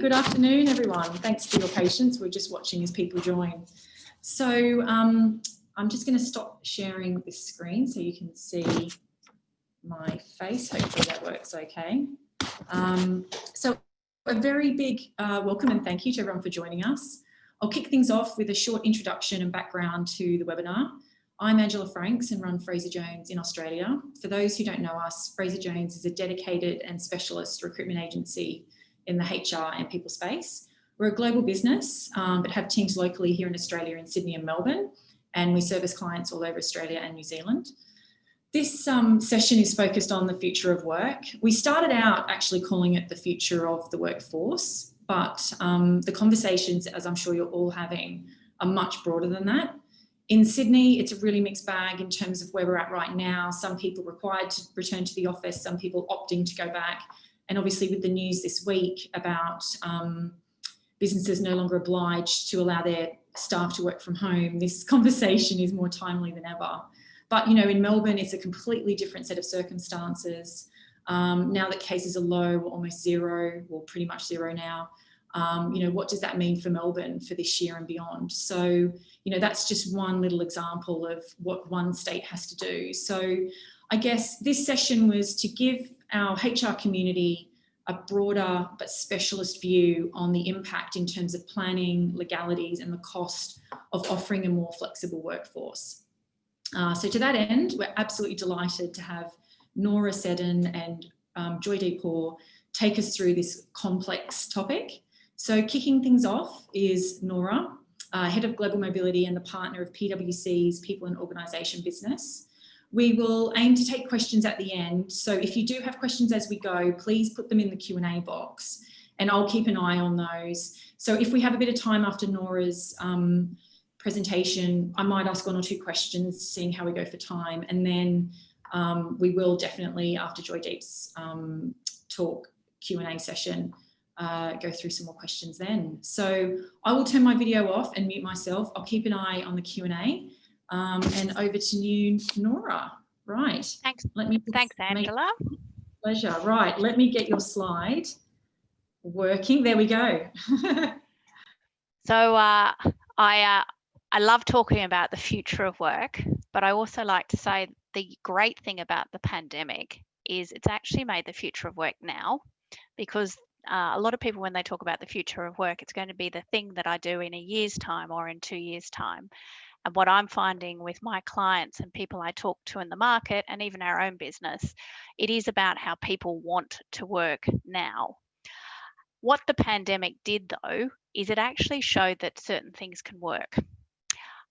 good afternoon, everyone. Thanks for your patience. We're just watching as people join. So I'm just going to stop sharing this screen so you can see my face. Hopefully that works okay. So a very big welcome and thank you to everyone for joining us. I'll kick things off with a short introduction and background to the webinar. I'm Angela Franks and run Fraser Jones in Australia. For those who don't know us, Fraser Jones is a dedicated and specialist recruitment agency in the HR and people space. We're a global business, but have teams locally here in Australia, in Sydney and Melbourne, and we service clients all over Australia and New Zealand. This session is focused on the future of work. We started out actually calling it the future of the workforce, but the conversations, as I'm sure you're all having, are much broader than that. In Sydney, it's a really mixed bag in terms of where we're at right now. Some people required to return to the office, some people opting to go back. And obviously with the news this week about businesses no longer obliged to allow their staff to work from home, this conversation is more timely than ever. But, you know, in Melbourne, it's a completely different set of circumstances. Now that cases are low, or almost zero, well, pretty much zero now, you know, what does that mean for Melbourne for this year and beyond? So, you know, that's just one little example of what one state has to do. So I guess this session was to give our HR community a broader but specialist view on the impact in terms of planning, legalities and the cost of offering a more flexible workforce. So to that end, we're absolutely delighted to have Norah Seddon and Joydeep Hor take us through this complex topic. So kicking things off is Norah, Head of Global Mobility and the partner of PwC's People and Organisation business. We will aim to take questions at the end. So if you do have questions as we go, please put them in the Q&A box and I'll keep an eye on those. So if we have a bit of time after Norah's presentation, I might ask one or two questions, seeing how we go for time. And then we will definitely, after Joydeep's talk Q&A session, go through some more questions then. So I will turn my video off and mute myself. I'll keep an eye on the Q&A. And over to you, Norah. Right. Thanks. Thanks, Angela. Pleasure. Right. Let me get your slide working. There we go. So I love talking about the future of work, but I also like to say the great thing about the pandemic is it's actually made the future of work now, because a lot of people, when they talk about the future of work, it's going to be the thing that I do in a year's time or in 2 years' time. And what I'm finding with my clients and people I talk to in the market and even our own business, it is about how people want to work now. What the pandemic did, though, is it actually showed that certain things can work.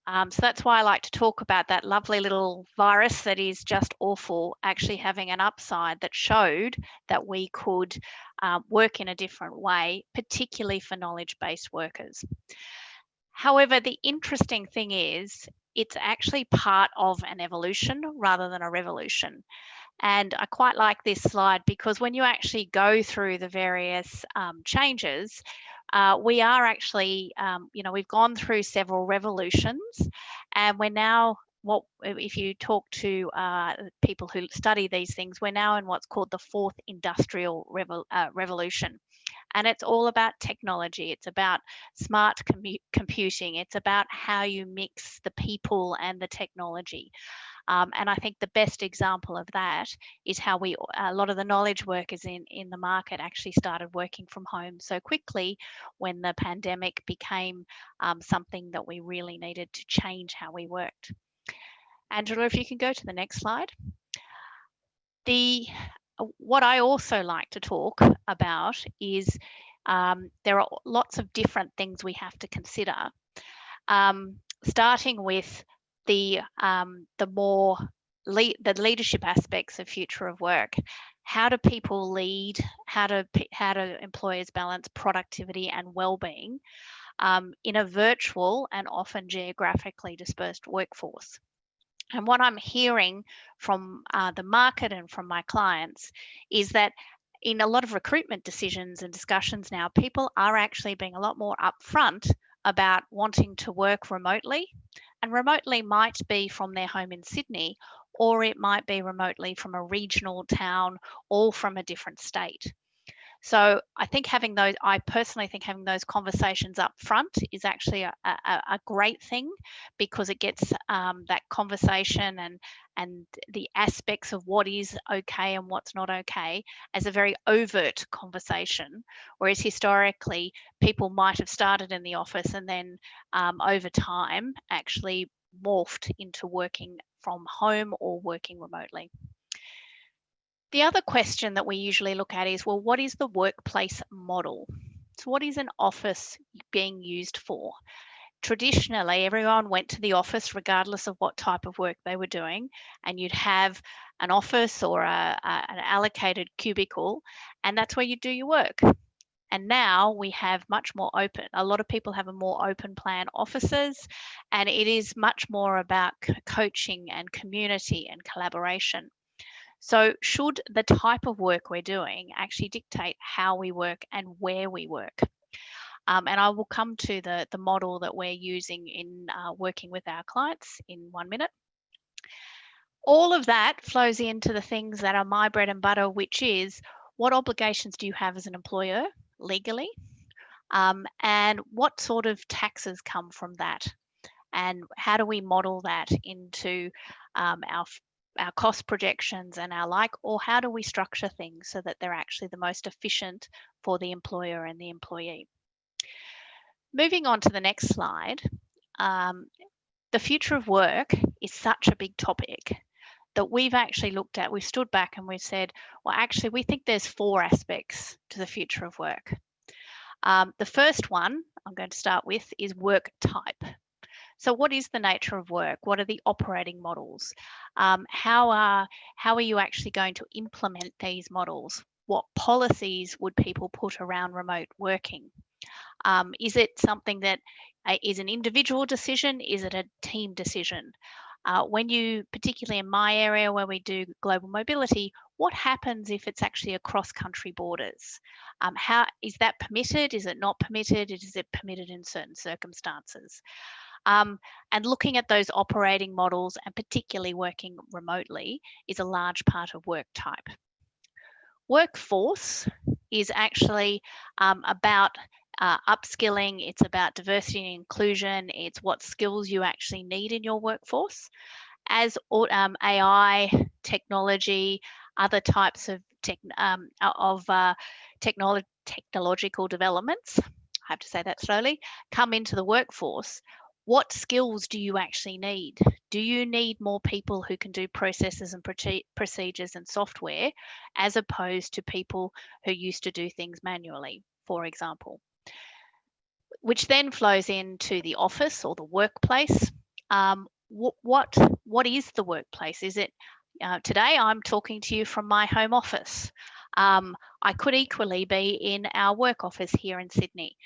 So that's why I like to talk about that lovely little virus that is just awful, actually having an upside that showed that we could work in a different way, particularly for knowledge-based workers. However, the interesting thing is it's actually part of an evolution rather than a revolution. And I quite like this slide because when you actually go through the various changes, we are actually, you know, we've gone through several revolutions and we're now, if you talk to people who study these things, we're now in what's called the fourth industrial revolution. And it's all about technology. It's about smart computing. It's about how you mix the people and the technology. And I think the best example of that is how a lot of the knowledge workers in the market actually started working from home so quickly when the pandemic became something that we really needed to change how we worked. Angela, if you can go to the next slide. What I also like to talk about is there are lots of different things we have to consider, starting with the leadership aspects of future of work. How do people lead? How do employers balance productivity and well-being in a virtual and often geographically dispersed workforce? And what I'm hearing from the market and from my clients is that in a lot of recruitment decisions and discussions now, people are actually being a lot more upfront about wanting to work remotely. And remotely might be from their home in Sydney, or it might be remotely from a regional town or from a different state. So I personally think having those conversations up front is actually a great thing, because it gets that conversation and the aspects of what is okay and what's not okay as a very overt conversation. Whereas historically, people might have started in the office and then over time actually morphed into working from home or working remotely. The other question that we usually look at is, well, what is the workplace model? So what is an office being used for? Traditionally, everyone went to the office regardless of what type of work they were doing, and you'd have an office or an allocated cubicle, and that's where you do your work. And now we have much more open. A lot of people have a more open plan offices, and it is much more about coaching and community and collaboration. So should the type of work we're doing actually dictate how we work and where we work? And I will come to the model that we're using in working with our clients in 1 minute. All of that flows into the things that are my bread and butter, which is, what obligations do you have as an employer legally? And what sort of taxes come from that? And how do we model that into our cost projections and our like, or how do we structure things so that they're actually the most efficient for the employer and the employee? Moving on to the next slide, the future of work is such a big topic that we've actually looked at. We've stood back and we've said, well, actually, we think there's 4 aspects to the future of work. The first one I'm going to start with is work type. So what is the nature of work? What are the operating models? How are you actually going to implement these models? What policies would people put around remote working? Is it something that is an individual decision? Is it a team decision? When you, particularly in my area where we do global mobility, what happens if it's actually across country borders? How is that permitted? Is it not permitted? Is it permitted in certain circumstances? And looking at those operating models, and particularly working remotely, is a large part of work type. Workforce is actually about upskilling. It's about diversity and inclusion. It's what skills you actually need in your workforce. As AI, technology, other types of technological developments, I have to say that slowly, come into the workforce, what skills do you actually need? Do you need more people who can do processes and procedures and software, as opposed to people who used to do things manually, for example? Which then flows into the office or the workplace. What is the workplace? Is it today I'm talking to you from my home office. I could equally be in our work office here in Sydney.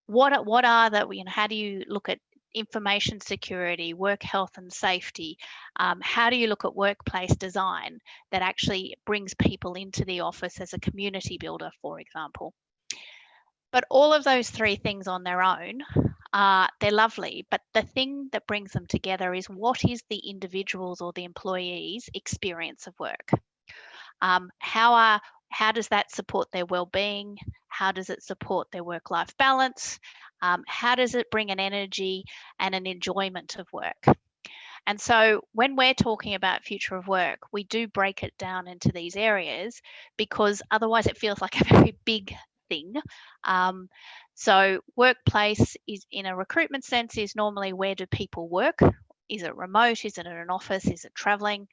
What are the, how do you look at information security, work health and safety? How do you look at workplace design that actually brings people into the office as a community builder, for example? But all of those 3 things on their own, they're lovely, but the thing that brings them together is, what is the individual's or the employee's experience of work? How does that support their well-being? How does it support their work-life balance? How does it bring an energy and an enjoyment of work? And so when we're talking about future of work, we do break it down into these areas, because otherwise it feels like a very big thing. So workplace is, in a recruitment sense, is normally, where do people work? Is it remote? Is it in an office? Is it traveling?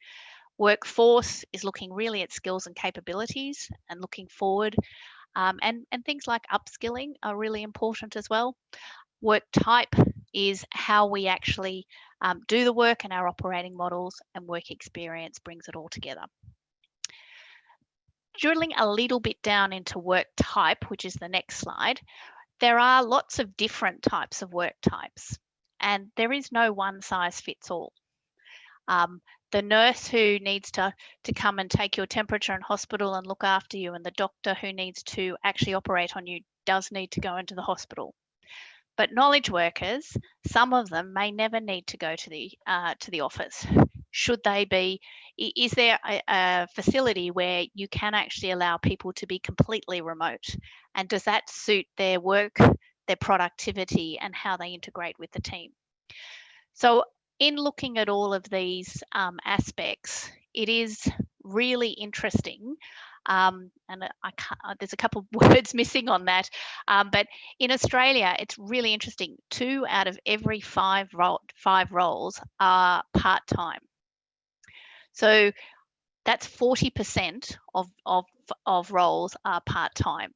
Workforce is looking really at skills and capabilities and looking forward. And things like upskilling are really important as well. Work type is how we actually do the work and our operating models, and work experience brings it all together. Drilling a little bit down into work type, which is the next slide, there are lots of different types of work types, and there is no one size fits all. The nurse who needs to come and take your temperature in hospital and look after you, and the doctor who needs to actually operate on you, does need to go into the hospital. But knowledge workers, some of them may never need to go to the office. Should they be, is there a facility where you can actually allow people to be completely remote? And does that suit their work, their productivity, and how they integrate with the team? So in looking at all of these aspects, it is really interesting. And there's a couple of words missing on that. But in Australia, it's really interesting. 2 out of every 5 roles are part-time. So that's 40% of roles are part-time.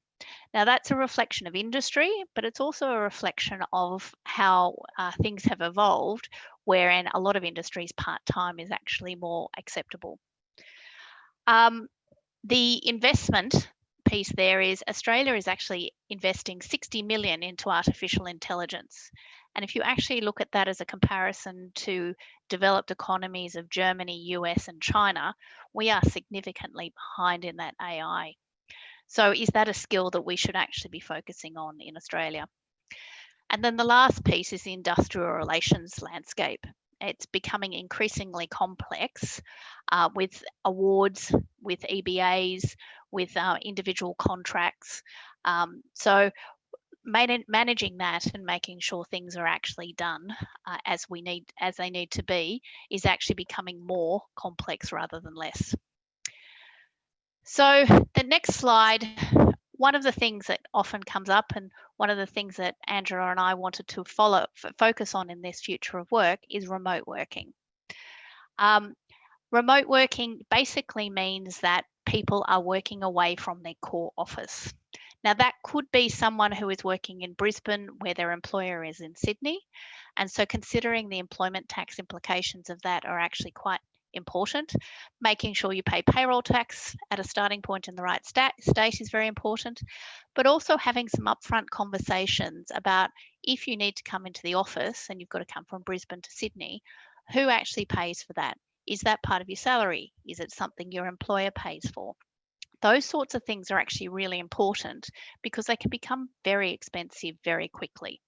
Now that's a reflection of industry, but it's also a reflection of how things have evolved, wherein a lot of industries part-time is actually more acceptable. The investment piece there is Australia is actually investing 60 million into artificial intelligence. And if you actually look at that as a comparison to developed economies of Germany, US, and China, we are significantly behind in that AI. So is that a skill that we should actually be focusing on in Australia? And then the last piece is the industrial relations landscape. It's becoming increasingly complex with awards, with EBAs, with individual contracts. So managing that and making sure things are actually done as they need to be is actually becoming more complex rather than less. So the next slide, one of the things that often comes up, and one of the things that Angela and I wanted to focus on in this future of work, is remote working. Remote working basically means that people are working away from their core office. Now that could be someone who is working in Brisbane where their employer is in Sydney. And so considering the employment tax implications of that are actually quite important. Making sure you pay payroll tax at a starting point in the right state is very important, but also having some upfront conversations about if you need to come into the office and you've got to come from Brisbane to Sydney, who actually pays for that? Is that part of your salary? Is it something your employer pays for? Those sorts of things are actually really important because they can become very expensive very quickly.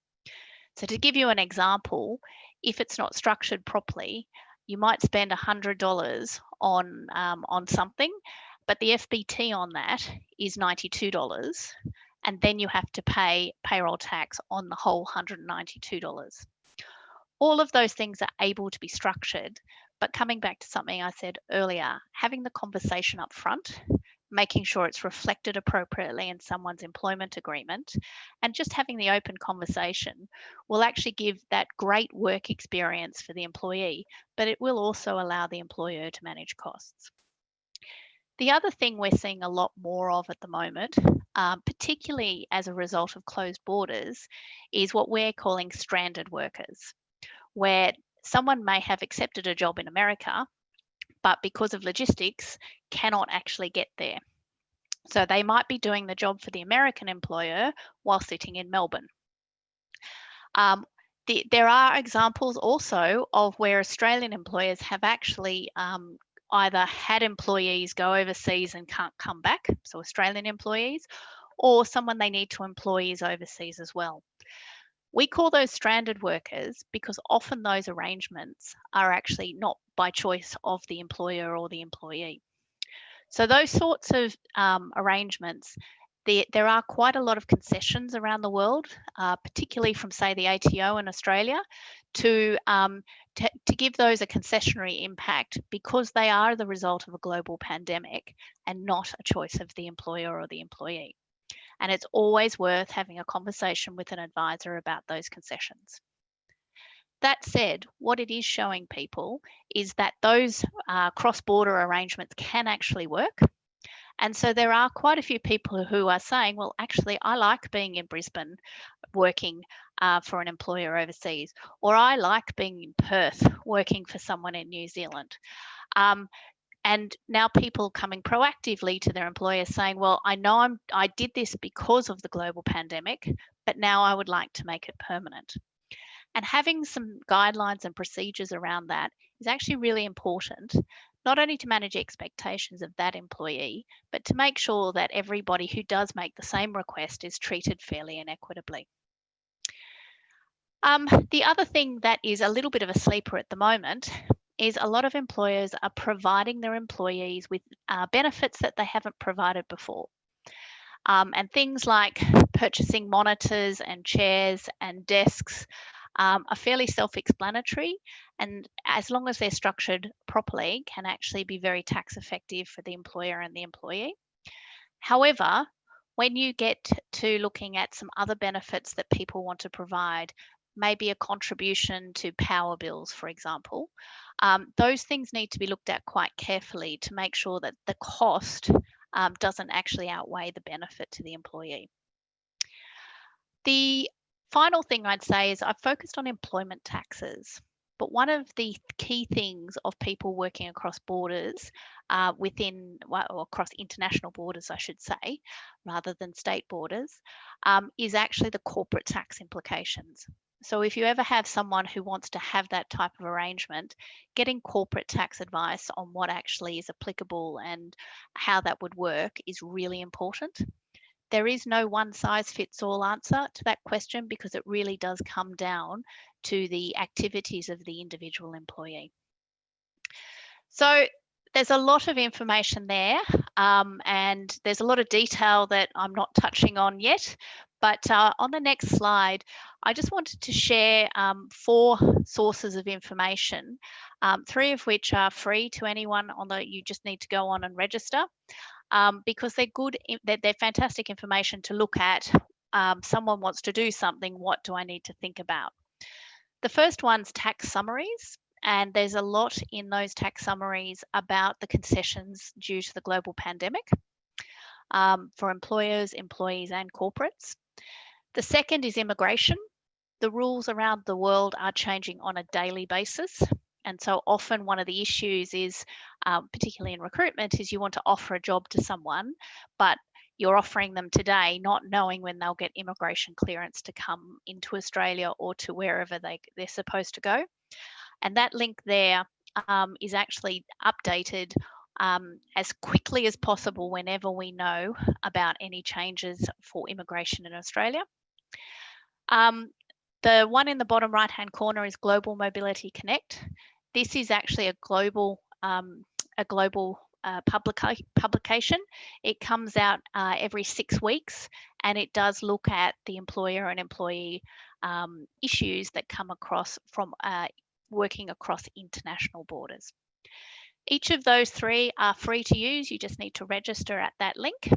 So to give you an example, if it's not structured properly, you might spend $100 on something, but the FBT on that is $92, and then you have to pay payroll tax on the whole $192. All of those things are able to be structured, but coming back to something I said earlier, having the conversation up front, making sure it's reflected appropriately in someone's employment agreement, and just having the open conversation will actually give that great work experience for the employee, but it will also allow the employer to manage costs. The other thing we're seeing a lot more of at the moment, particularly as a result of closed borders, is what we're calling stranded workers, where someone may have accepted a job in America, but because of logistics, cannot actually get there. So they might be doing the job for the American employer while sitting in Melbourne. There are examples also of where Australian employers have actually either had employees go overseas and can't come back, so Australian employees, or someone they need to employ is overseas as well. We call those stranded workers because often those arrangements are actually not by choice of the employer or the employee. So those sorts of arrangements, there are quite a lot of concessions around the world, particularly from, say, the ATO in Australia, to give those a concessionary impact because they are the result of a global pandemic and not a choice of the employer or the employee. And it's always worth having a conversation with an advisor about those concessions. That said, what it is showing people is that those cross-border arrangements can actually work. And so there are quite a few people who are saying, well, actually, I like being in Brisbane working for an employer overseas, or I like being in Perth working for someone in New Zealand. And now people coming proactively to their employer saying, well, I know I did this because of the global pandemic, but now I would like to make it permanent. And having some guidelines and procedures around that is actually really important, not only to manage expectations of that employee, but to make sure that everybody who does make the same request is treated fairly and equitably. The other thing that is a little bit of a sleeper at the moment is a lot of employers are providing their employees with benefits that they haven't provided before. And things like purchasing monitors and chairs and desks are fairly self-explanatory, and as long as they're structured properly, can actually be very tax effective for the employer and the employee. However, when you get to looking at some other benefits that people want to provide, maybe a contribution to power bills, for example, those things need to be looked at quite carefully to make sure that the cost doesn't actually outweigh the benefit to the employee. The final thing I'd say is I've focused on employment taxes, but one of the key things of people working across borders, or across international borders, I should say, rather than state borders, is actually the corporate tax implications. So if you ever have someone who wants to have that type of arrangement, getting corporate tax advice on what actually is applicable and how that would work is really important. There is no one size fits all answer to that question because it really does come down to the activities of the individual employee. So there's a lot of information there, and there's a lot of detail that I'm not touching on yet. But on the next slide, I just wanted to share 4 sources of information, 3 of which are free to anyone you just need to go on and register. Because they're good, they're fantastic information to look at. Someone wants to do something, what do I need to think about? The first one's tax summaries, and there's a lot in those tax summaries about the concessions due to the global pandemic for employers, employees, and corporates. The second is immigration. The rules around the world are changing on a daily basis. And so often one of the issues is, particularly in recruitment, is you want to offer a job to someone, but you're offering them today, not knowing when they'll get immigration clearance to come into Australia or to wherever they're supposed to go. And that link there is actually updated as quickly as possible whenever we know about any changes for immigration in Australia. The one in the bottom right-hand corner is Global Mobility Connect. This is actually a global publication. It comes out every 6 weeks, and it does look at the employer and employee issues that come across from working across international borders. Each of those 3 are free to use. You just need to register at that link.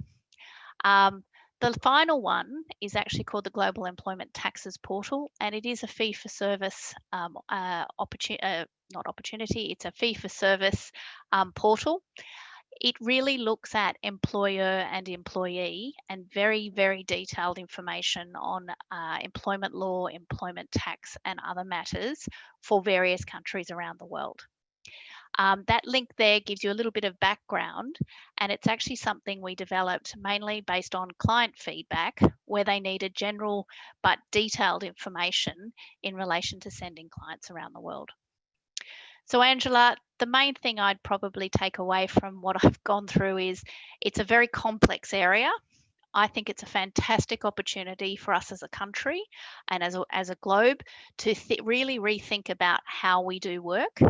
The final one is actually called the Global Employment Taxes Portal, and it is a fee-for-service it's a fee-for-service portal. It really looks at employer and employee and very, very detailed information on employment law, employment tax, and other matters for various countries around the world. That link there gives you a little bit of background, and it's actually something we developed mainly based on client feedback, where they needed general but detailed information in relation to sending clients around the world. So Angela, the main thing I'd probably take away from what I've gone through is it's a very complex area. I think it's a fantastic opportunity for us as a country and as a globe to really rethink about how we do work.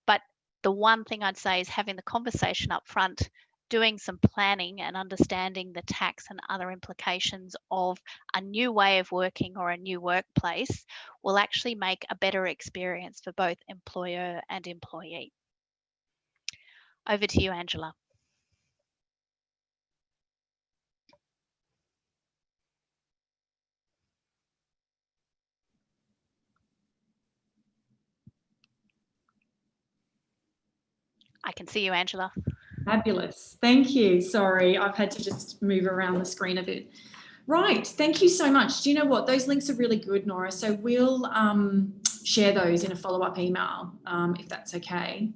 But the one thing I'd say is having the conversation up front, doing some planning and understanding the tax and other implications of a new way of working or a new workplace will actually make a better experience for both employer and employee. Over to you, Angela. I can see you, Angela. Fabulous. Thank you. Sorry, I've had to just move around the screen a bit. Right. Thank you so much. Do you know what? Those links are really good, Norah. So we'll share those in a follow-up email, if that's okay.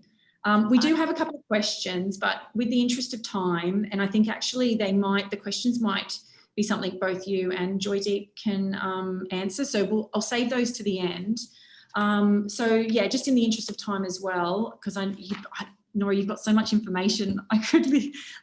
We do have a couple of questions, but with the interest of time, and I think actually the questions might be something both you and Joydeep can answer. So I'll save those to the end. So yeah, just in the interest of time as well, because Norah, you've got so much information. I could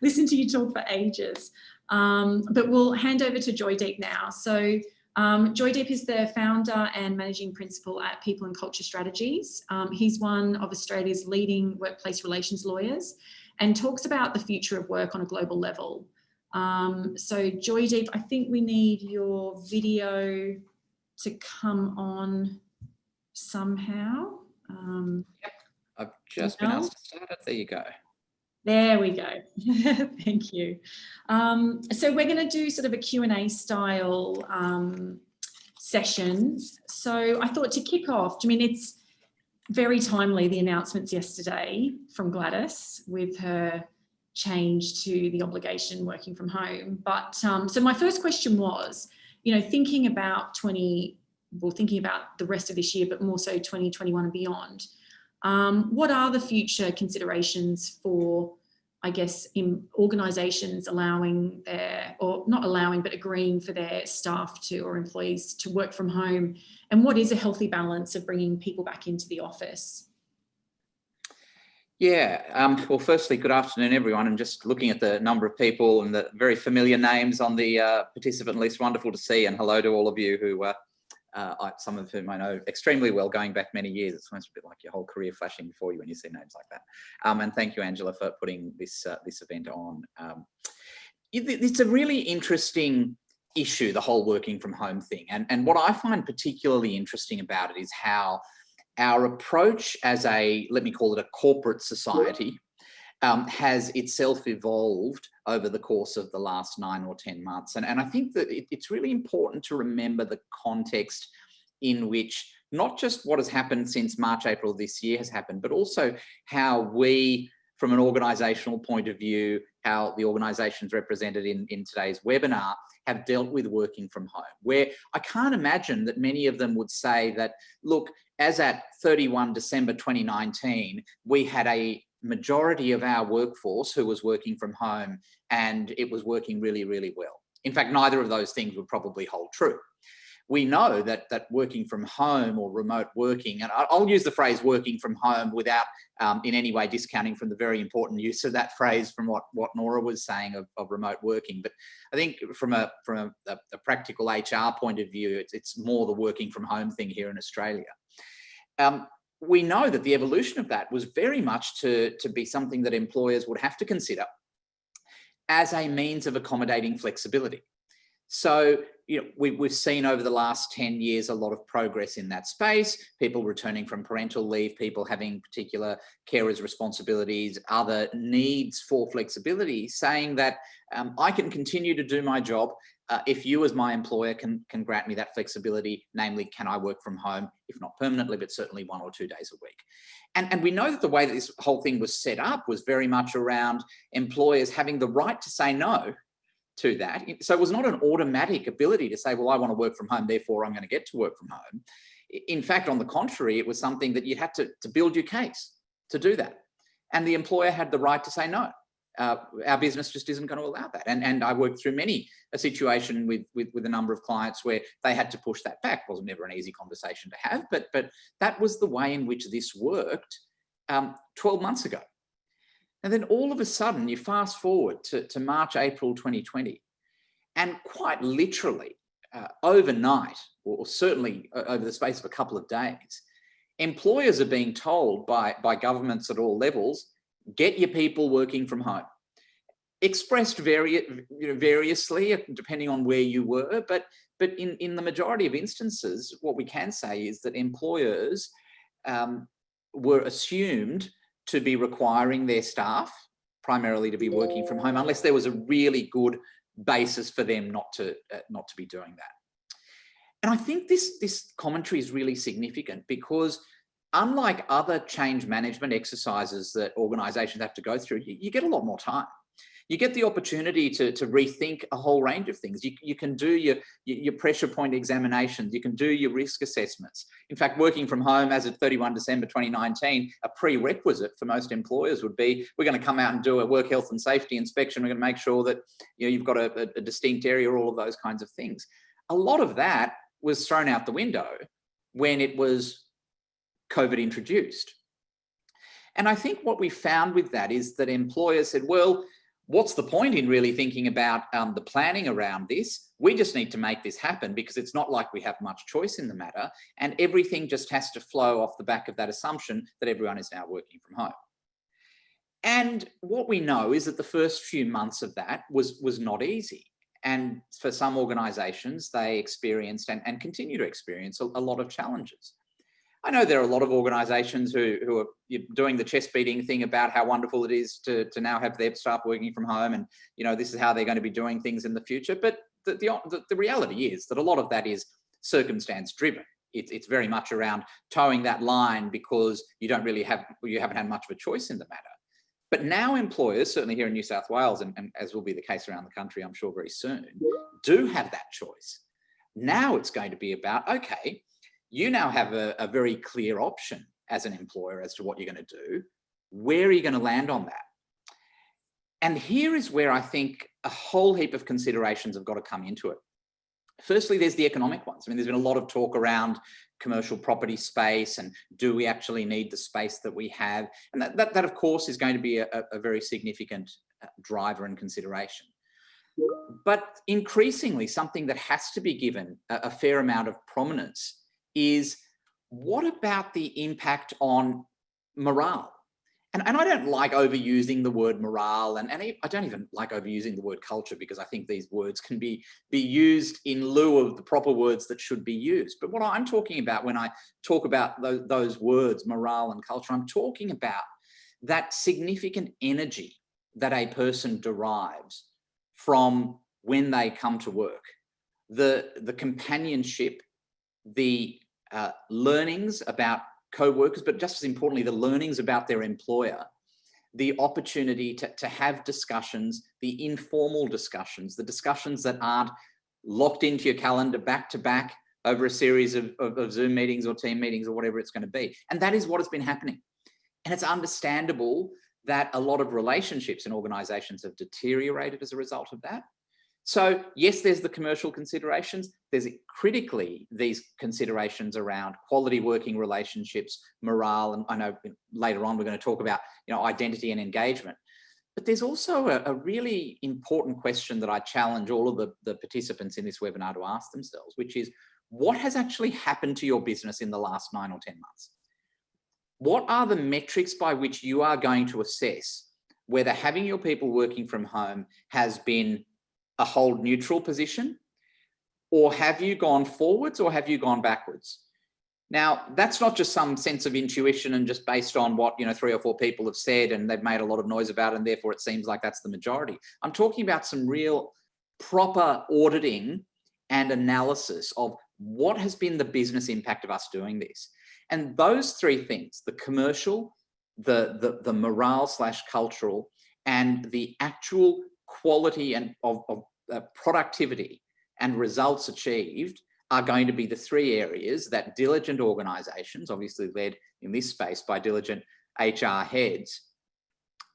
listen to you talk for ages. But we'll hand over to Joydeep now. So Joydeep is the founder and managing principal at People and Culture Strategies. He's one of Australia's leading workplace relations lawyers and talks about the future of work on a global level. So Joydeep, I think we need your video to come on somehow. Yep. I've just been asked to start it. There you go. There we go. Thank you. So we're going to do sort of a Q&A style session. So I thought to kick off, I mean, it's very timely, the announcements yesterday from Gladys with her change to the obligation working from home. But so my first question was, you know, thinking about the rest of this year, but more so 2021 and beyond, what are the future considerations for, I guess, in organisations allowing but agreeing for their staff to, or employees to work from home? And what is a healthy balance of bringing people back into the office? Yeah, well, firstly, good afternoon, everyone. I'm just looking at the number of people and the very familiar names on the participant list. Wonderful to see, and hello to all of you who some of whom I know extremely well, going back many years. It's almost a bit like your whole career flashing before you when you see names like that. And thank you, Angela, for putting this event on. It's a really interesting issue, the whole working from home thing. And what I find particularly interesting about it is how our approach as a, let me call it a corporate society, has itself evolved over the course of the last 9 or 10 months. And I think that it's really important to remember the context in which not just what has happened since March, April this year has happened, but also how we, from an organisational point of view, how the organisations represented in today's webinar have dealt with working from home, where I can't imagine that many of them would say that, look, as at 31 December 2019, we had a majority of our workforce who was working from home and it was working really, really well. In fact, neither of those things would probably hold true. We know that working from home or remote working, and I'll use the phrase working from home without in any way discounting from the very important use of that phrase from what Norah was saying of remote working. But I think from a practical HR point of view, it's more the working from home thing here in Australia. We know that the evolution of that was very much to be something that employers would have to consider as a means of accommodating flexibility. So, you know, we've seen over the last 10 years a lot of progress in that space, people returning from parental leave, people having particular carers' responsibilities, other needs for flexibility, saying that I can continue to do my job if you as my employer can grant me that flexibility, namely, can I work from home, if not permanently, but certainly 1 or 2 days a week. And we know that the way that this whole thing was set up was very much around employers having the right to say no to that. So it was not an automatic ability to say, well, I want to work from home, therefore I'm going to get to work from home. In fact, on the contrary, it was something that you had to build your case to do that. And the employer had the right to say no. Our business just isn't going to allow that. And I worked through a situation with a number of clients where they had to push that back. It wasn't never an easy conversation to have, but that was the way in which this worked 12 months ago. And then all of a sudden you fast forward to March, April 2020, and quite literally overnight, or certainly over the space of a couple of days, employers are being told by governments at all levels, get your people working from home. Expressed variously, depending on where you were, but in the majority of instances, what we can say is that employers were assumed to be requiring their staff primarily to be working from home, unless there was a really good basis for them not to be doing that. And I think this commentary is really significant because unlike other change management exercises that organisations have to go through, you get a lot more time. You get the opportunity to rethink a whole range of things. You can do your pressure point examinations. You can do your risk assessments. In fact, working from home as of 31 December 2019, a prerequisite for most employers would be, we're going to come out and do a work health and safety inspection. We're going to make sure that you've got a distinct area, all of those kinds of things. A lot of that was thrown out the window when it was COVID introduced. And I think what we found with that is that employers said, well, what's the point in really thinking about the planning around this? We just need to make this happen because it's not like we have much choice in the matter, and everything just has to flow off the back of that assumption that everyone is now working from home. And what we know is that the first few months of that was not easy. And for some organisations, they experienced and continue to experience a lot of challenges. I know there are a lot of organisations who are doing the chest beating thing about how wonderful it is to now have their staff working from home, and this is how they're going to be doing things in the future. But the reality is that a lot of that is circumstance driven. It's very much around towing that line because you haven't had much of a choice in the matter. But now employers, certainly here in New South Wales, and as will be the case around the country, I'm sure very soon, do have that choice. Now it's going to be about, okay, you now have a very clear option as an employer as to what you're going to do. Where are you going to land on that? And here is where I think a whole heap of considerations have got to come into it. Firstly, there's the economic ones. I mean, there's been a lot of talk around commercial property space and do we actually need the space that we have? And that of course, is going to be a very significant driver and consideration. But increasingly, something that has to be given a fair amount of prominence is what about the impact on morale? And I don't like overusing the word morale, and I don't even like overusing the word culture, because I think these words can be used in lieu of the proper words that should be used. But what I'm talking about when I talk about those words, morale and culture, I'm talking about that significant energy that a person derives from when they come to work, the companionship, the learnings about co-workers, but just as importantly, the learnings about their employer, the opportunity to have discussions, the informal discussions, the discussions that aren't locked into your calendar back to back over a series of Zoom meetings or team meetings or whatever it's going to be. And that is what has been happening. And it's understandable that a lot of relationships in organizations have deteriorated as a result of that. So yes, there's the commercial considerations. There's critically these considerations around quality working relationships, morale, and I know later on we're going to talk about identity and engagement. But there's also a really important question that I challenge all of the participants in this webinar to ask themselves, which is, what has actually happened to your business in the last 9 or 10 months? What are the metrics by which you are going to assess whether having your people working from home has been a hold neutral position, or have you gone forwards or have you gone backwards? Now, that's not just some sense of intuition and just based on what 3 or 4 people have said and they've made a lot of noise about it and therefore it seems like that's the majority. I'm talking about some real proper auditing and analysis of what has been the business impact of us doing this. And those 3 things, the commercial, the morale / cultural, and the actual quality and of productivity and results achieved, are going to be the 3 areas that diligent organisations, obviously led in this space by diligent HR heads,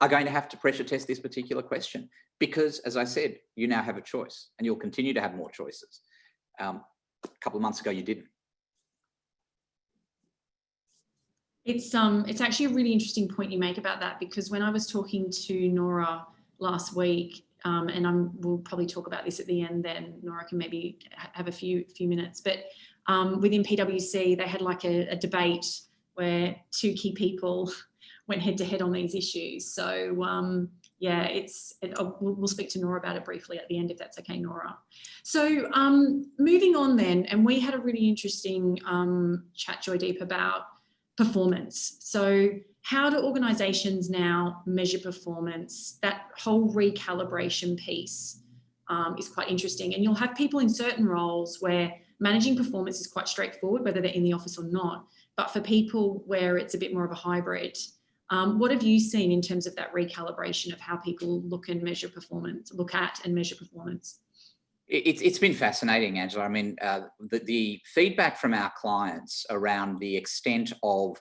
are going to have to pressure test this particular question. Because, as I said, you now have a choice and you'll continue to have more choices. A couple of months ago, you didn't. It's actually a really interesting point you make about that, because when I was talking to Norah last week, and we'll probably talk about this at the end, then Norah can maybe have a few minutes, but within PwC, they had like a debate where 2 key people went head to head on these issues. So yeah, we'll speak to Norah about it briefly at the end, if that's okay, Norah. So moving on then, and we had a really interesting chat, Joydeep, about performance. So how do organisations now measure performance? That whole recalibration piece is quite interesting. And you'll have people in certain roles where managing performance is quite straightforward, whether they're in the office or not. But for people where it's a bit more of a hybrid, what have you seen in terms of that recalibration of how people look at and measure performance? It's been fascinating, Angela. I mean, the feedback from our clients around the extent of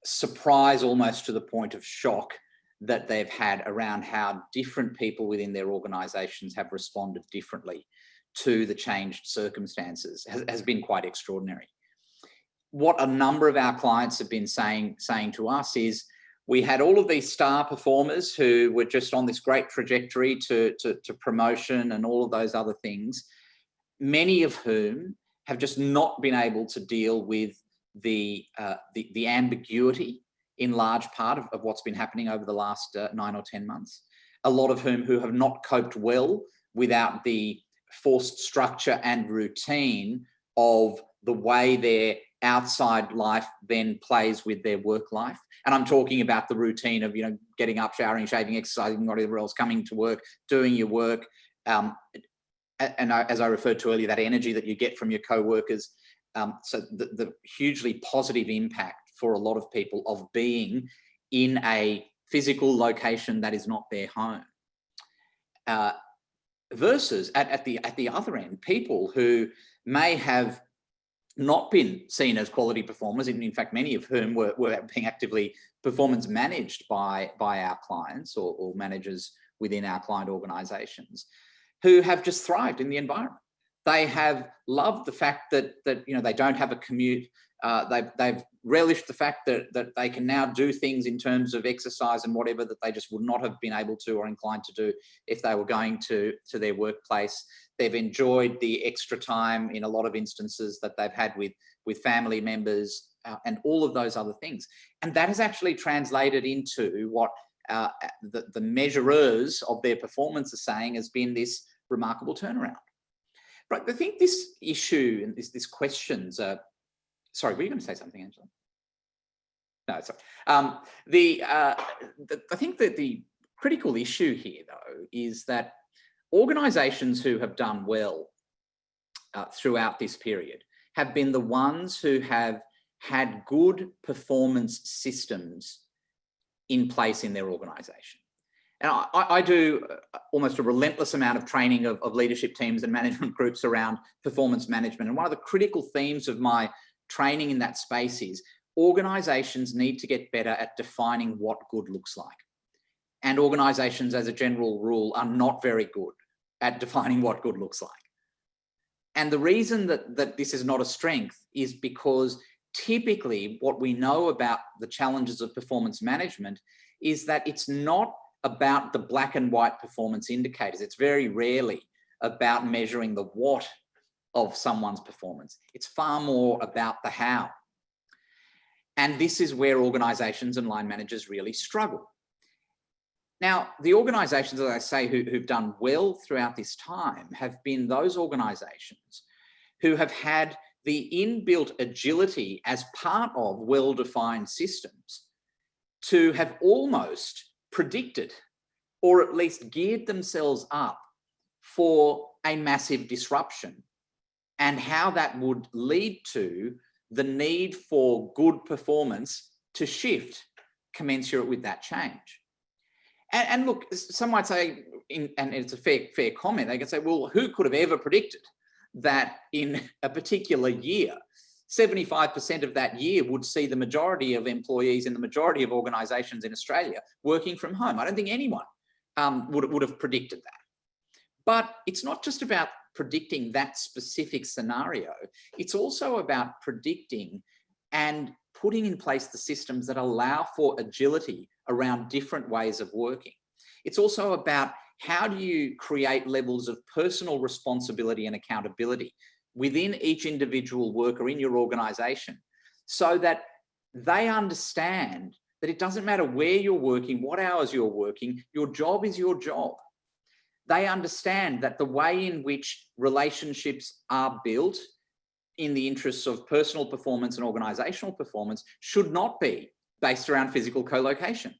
surprise, almost to the point of shock, that they've had around how different people within their organisations have responded differently to the changed circumstances has been quite extraordinary. What a number of our clients have been saying to us is, we had all of these star performers who were just on this great trajectory to promotion and all of those other things, many of whom have just not been able to deal with the ambiguity in large part of what's been happening over the last 9 or 10 months. A lot of whom who have not coped well without the forced structure and routine of the way their outside life then plays with their work life. And I'm talking about the routine of, getting up, showering, shaving, exercising, whatever else, coming to work, doing your work. As I referred to earlier, that energy that you get from your co-workers. So the hugely positive impact for a lot of people of being in a physical location that is not their home. Versus at the other end, people who may have not been seen as quality performers, in fact, many of whom were being actively performance managed by our clients or managers within our client organizations, who have just thrived in the environment. They have loved the fact that they don't have a commute. They've relished the fact that they can now do things in terms of exercise and whatever that they just would not have been able to or inclined to do if they were going to their workplace. They've enjoyed the extra time in a lot of instances that they've had with family members and all of those other things. And that has actually translated into what the measurers of their performance are saying has been this remarkable turnaround. But I think this issue and this questions, sorry, were you going to say something, Angela? No, sorry. I think that the critical issue here, though, is that organisations who have done well throughout this period have been the ones who have had good performance systems in place in their organisation. And I do almost a relentless amount of training of leadership teams and management groups around performance management. And one of the critical themes of my training in that space is organisations need to get better at defining what good looks like. And organisations, as a general rule, are not very good at defining what good looks like. And the reason that this is not a strength is because typically what we know about the challenges of performance management is that it's not about the black and white performance indicators. It's very rarely about measuring the what of someone's performance. It's far more about the how. And this is where organisations and line managers really struggle. Now, the organisations, as I say, who've done well throughout this time have been those organisations who have had the inbuilt agility as part of well-defined systems to have almost predicted or at least geared themselves up for a massive disruption and how that would lead to the need for good performance to shift commensurate with that change. And look, some might say, and it's a fair comment, they can say, well, who could have ever predicted that in a particular year, 75% of that year would see the majority of employees in the majority of organisations in Australia working from home? I don't think anyone would have predicted that. But it's not just about predicting that specific scenario. It's also about predicting and putting in place the systems that allow for agility around different ways of working. It's also about how do you create levels of personal responsibility and accountability within each individual worker in your organisation so that they understand that it doesn't matter where you're working, what hours you're working, your job is your job. They understand that the way in which relationships are built in the interests of personal performance and organisational performance should not be based around physical co-location.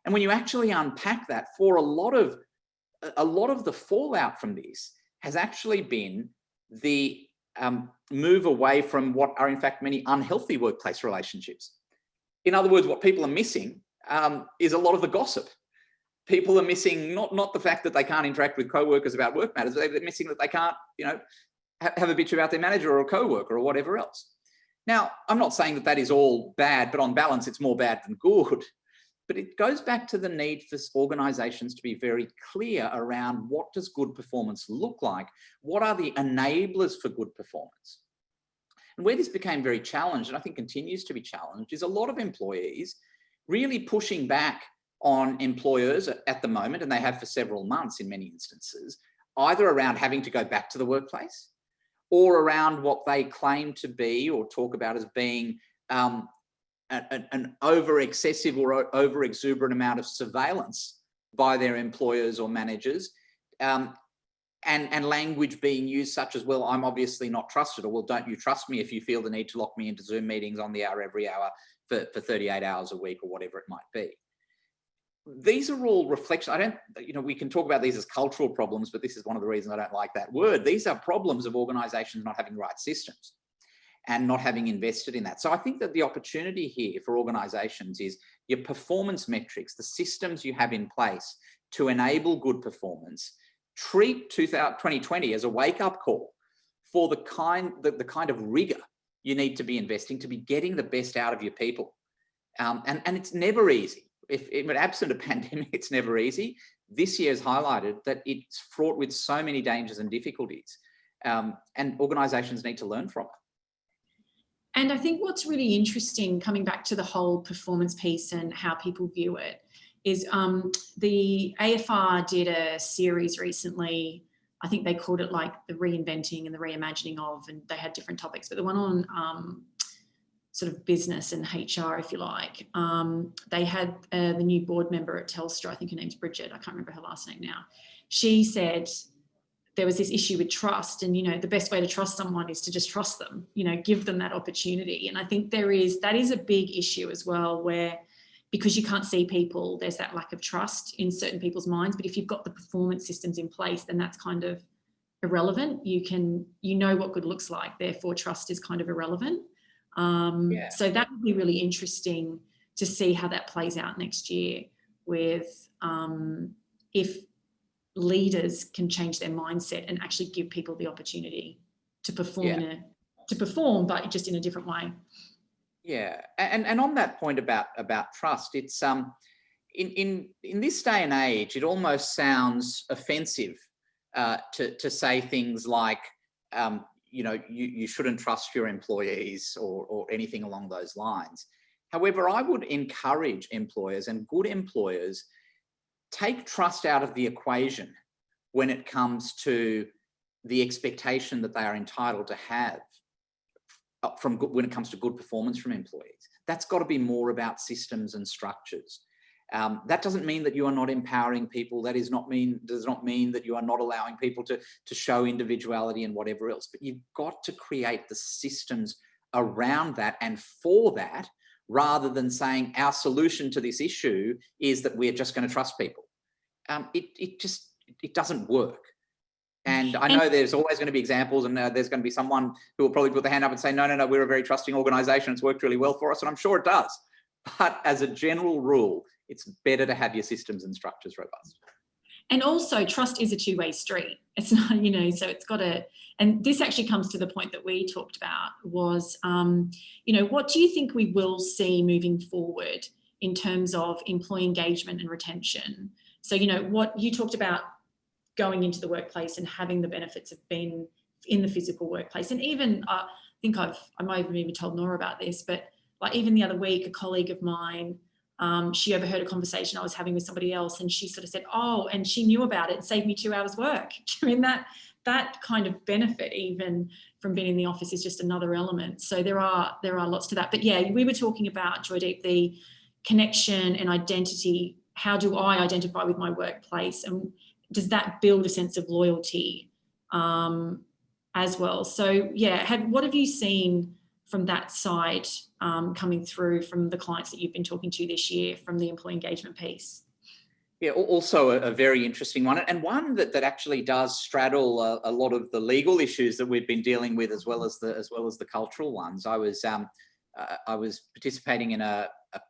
And when you actually unpack that, for a lot of the fallout from this has actually been the move away from what are in fact many unhealthy workplace relationships. In other words, what people are missing is a lot of the gossip. People are missing not the fact that they can't interact with co-workers about work matters, but they're missing that they can't, have a bitch about their manager or a co-worker or whatever else. Now, I'm not saying that is all bad, but on balance, it's more bad than good. But it goes back to the need for organisations to be very clear around what does good performance look like? What are the enablers for good performance? And where this became very challenged, and I think continues to be challenged, is a lot of employees really pushing back on employers at the moment, and they have for several months in many instances, either around having to go back to the workplace or around what they claim to be or talk about as being an over excessive or over exuberant amount of surveillance by their employers or managers, and language being used such as, well, I'm obviously not trusted, or, well, don't you trust me if you feel the need to lock me into Zoom meetings on the hour every hour for 38 hours a week, or whatever it might be. These are all reflections. We can talk about these as cultural problems, but this is one of the reasons I don't like that word. These are problems of organisations not having the right systems and not having invested in that. So I think that the opportunity here for organisations is your performance metrics, the systems you have in place to enable good performance. Treat 2020 as a wake-up call for the kind of rigour you need to be investing to be getting the best out of your people. And it's never easy. If absent a pandemic, it's never easy. This year has highlighted that it's fraught with so many dangers and difficulties, and organisations need to learn from it. And I think what's really interesting, coming back to the whole performance piece and how people view it, is the AFR did a series recently. I think they called it like the reinventing and the reimagining of, and they had different topics, but the one on sort of business and HR, if you like, they had the new board member at Telstra, I think her name's Bridget, I can't remember her last name now. She said there was this issue with trust, and, the best way to trust someone is to just trust them, give them that opportunity. And I think that is a big issue as well, where, because you can't see people, there's that lack of trust in certain people's minds. But if you've got the performance systems in place, then that's kind of irrelevant. You know what good looks like, therefore trust is kind of irrelevant. So that would be really interesting to see how that plays out next year, with if leaders can change their mindset and actually give people the opportunity to perform, but just in a different way. Yeah, and on that point about trust, it's in this day and age, it almost sounds offensive to say things like, you shouldn't trust your employees or anything along those lines. However, I would encourage employers, and good employers, take trust out of the equation when it comes to the expectation that they are entitled to have when it comes to good performance from employees. That's got to be more about systems and structures. That doesn't mean that you are not empowering people. That does not mean that you are not allowing people to show individuality and whatever else. But you've got to create the systems around that and for that, rather than saying our solution to this issue is that we're just going to trust people. It doesn't work. And I know there's always going to be examples, and there's going to be someone who will probably put their hand up and say, no, we're a very trusting organisation. It's worked really well for us. And I'm sure it does. But as a general rule, it's better to have your systems and structures robust. And also, trust is a two-way street. It's not, so it's got to, and this actually comes to the point that we talked about was, what do you think we will see moving forward in terms of employee engagement and retention? So, what you talked about, going into the workplace and having the benefits of being in the physical workplace. And even, I think I might have even told Norah about this, but like even the other week, a colleague of mine, she overheard a conversation I was having with somebody else, and she sort of said, oh, and she knew about it and saved me 2 hours work. I mean, that kind of benefit, even from being in the office, is just another element. So there are lots to that. But yeah, we were talking about, Joydeep, the connection and identity. How do I identify with my workplace, and does that build a sense of loyalty as well? So yeah, what have you seen from that side coming through from the clients that you've been talking to this year from the employee engagement piece? Yeah, also a very interesting one, and one that actually does straddle a lot of the legal issues that we've been dealing with, as well as the cultural ones. I was participating in an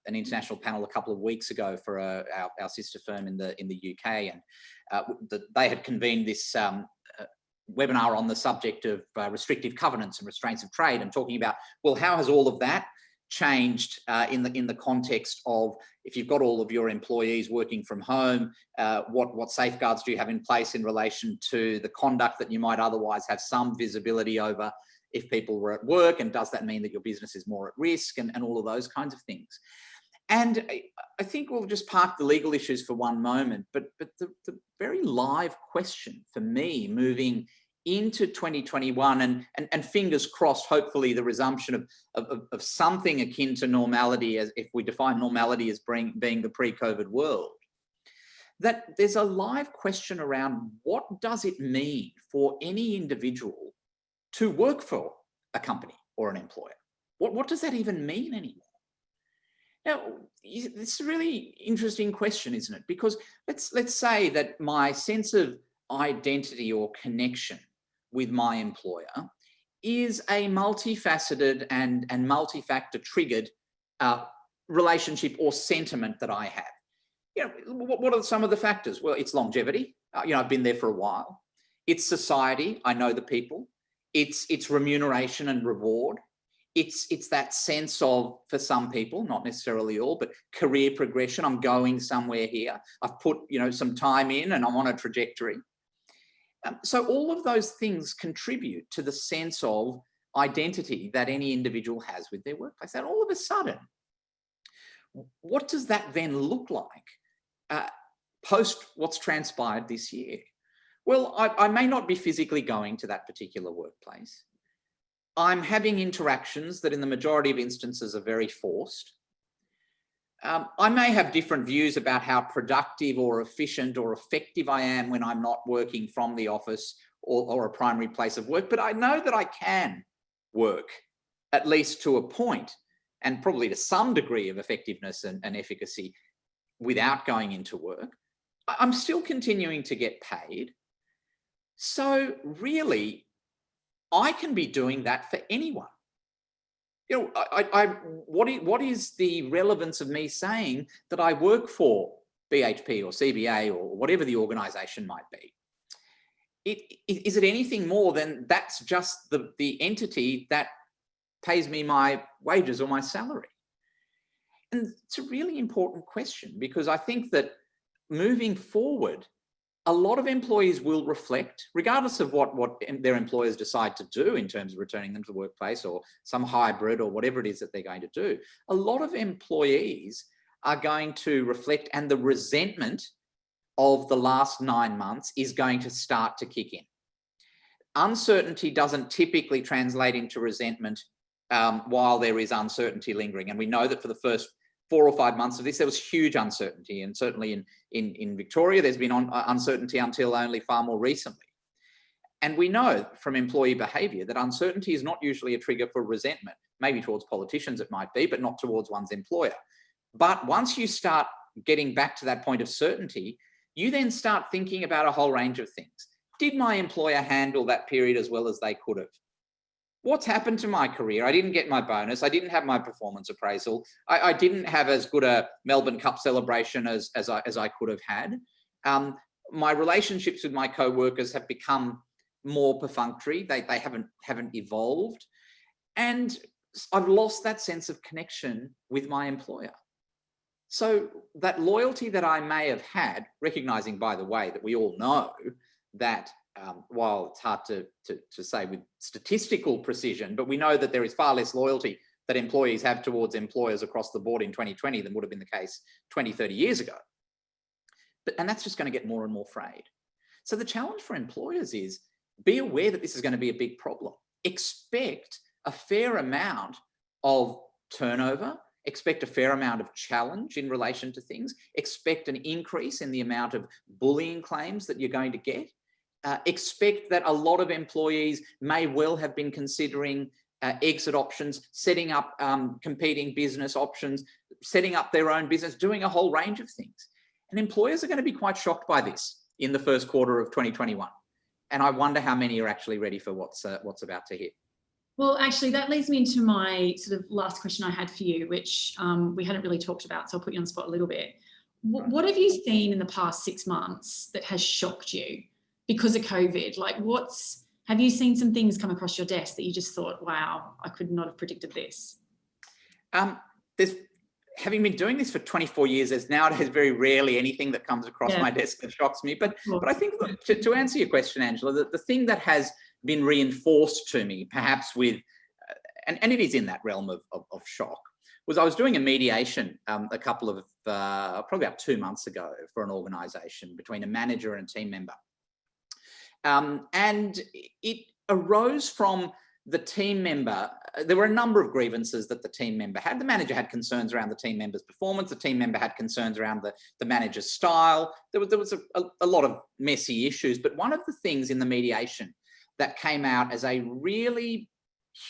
international panel a couple of weeks ago for our sister firm in the UK, and they had convened this webinar on the subject of restrictive covenants and restraints of trade, and talking about, well, how has all of that changed in the context of, if you've got all of your employees working from home, what safeguards do you have in place in relation to the conduct that you might otherwise have some visibility over if people were at work, and does that mean that your business is more at risk, and all of those kinds of things. And I think we'll just park the legal issues for one moment, but the very live question for me moving into 2021 and fingers crossed, hopefully the resumption of something akin to normality, as if we define normality as being the pre-COVID world, that there's a live question around what does it mean for any individual to work for a company or an employer? What does that even mean anymore? Now, it's a really interesting question, isn't it? Because let's say that my sense of identity or connection with my employer is a multifaceted and multi-factor triggered relationship or sentiment that I have. You know, what are some of the factors? Well, it's longevity. You know, I've been there for a while. It's society. I know the people. It's remuneration and reward. It's that sense of, for some people, not necessarily all, but career progression. I'm going somewhere here. I've put, you know, some time in and I'm on a trajectory. So all of those things contribute to the sense of identity that any individual has with their workplace. And all of a sudden, what does that then look like post what's transpired this year? Well, I may not be physically going to that particular workplace. I'm having interactions that in the majority of instances are very forced. I may have different views about how productive or efficient or effective I am when I'm not working from the office or a primary place of work, but I know that I can work at least to a point and probably to some degree of effectiveness and efficacy without going into work. I'm still continuing to get paid. So really, I can be doing that for anyone. You know, what is the relevance of me saying that I work for BHP or CBA or whatever the organisation might be? Is it anything more than that's just the entity that pays me my wages or my salary? And it's a really important question, because I think that moving forward, a lot of employees will reflect, regardless of what their employers decide to do in terms of returning them to the workplace or some hybrid or whatever it is that they're going to do. A lot of employees are going to reflect, and the resentment of the last 9 months is going to start to kick in. Uncertainty doesn't typically translate into resentment while there is uncertainty lingering. And we know that for the first 4 or 5 months of this, there was huge uncertainty. And certainly in Victoria, there's been uncertainty until only far more recently. And we know from employee behaviour that uncertainty is not usually a trigger for resentment. Maybe towards politicians it might be, but not towards one's employer. But once you start getting back to that point of certainty, you then start thinking about a whole range of things. Did my employer handle that period as well as they could have? What's happened to my career? I didn't get my bonus. I didn't have my performance appraisal. I didn't have as good a Melbourne Cup celebration as I could have had. My relationships with my co-workers have become more perfunctory. They haven't evolved. And I've lost that sense of connection with my employer. So that loyalty that I may have had, recognizing, by the way, that we all know that while it's hard to say with statistical precision, but we know that there is far less loyalty that employees have towards employers across the board in 2020 than would have been the case 20, 30 years ago. And that's just going to get more and more frayed. So the challenge for employers is be aware that this is going to be a big problem. Expect a fair amount of turnover, expect a fair amount of challenge in relation to things, expect an increase in the amount of bullying claims that you're going to get. Expect that a lot of employees may well have been considering exit options, setting up competing business options, setting up their own business, doing a whole range of things. And employers are going to be quite shocked by this in the first quarter of 2021. And I wonder how many are actually ready for what's about to hit. Well, actually, that leads me into my sort of last question I had for you, which we hadn't really talked about, so I'll put you on the spot a little bit. What have you seen in the past 6 months that has shocked you because of COVID? Like, have you seen some things come across your desk that you just thought, wow, I could not have predicted this? Having been doing this for 24 years, there's very rarely anything that comes across my desk that shocks me. But I think to answer your question, Angela, the thing that has been reinforced to me, perhaps with, and it is in that realm of shock, was I was doing a mediation a couple of, probably about 2 months ago for an organisation between a manager and a team member. And it arose from the team member. There were a number of grievances that the team member had. The manager had concerns around the team member's performance. The team member had concerns around the manager's style. There was a lot of messy issues. But one of the things in the mediation that came out as a really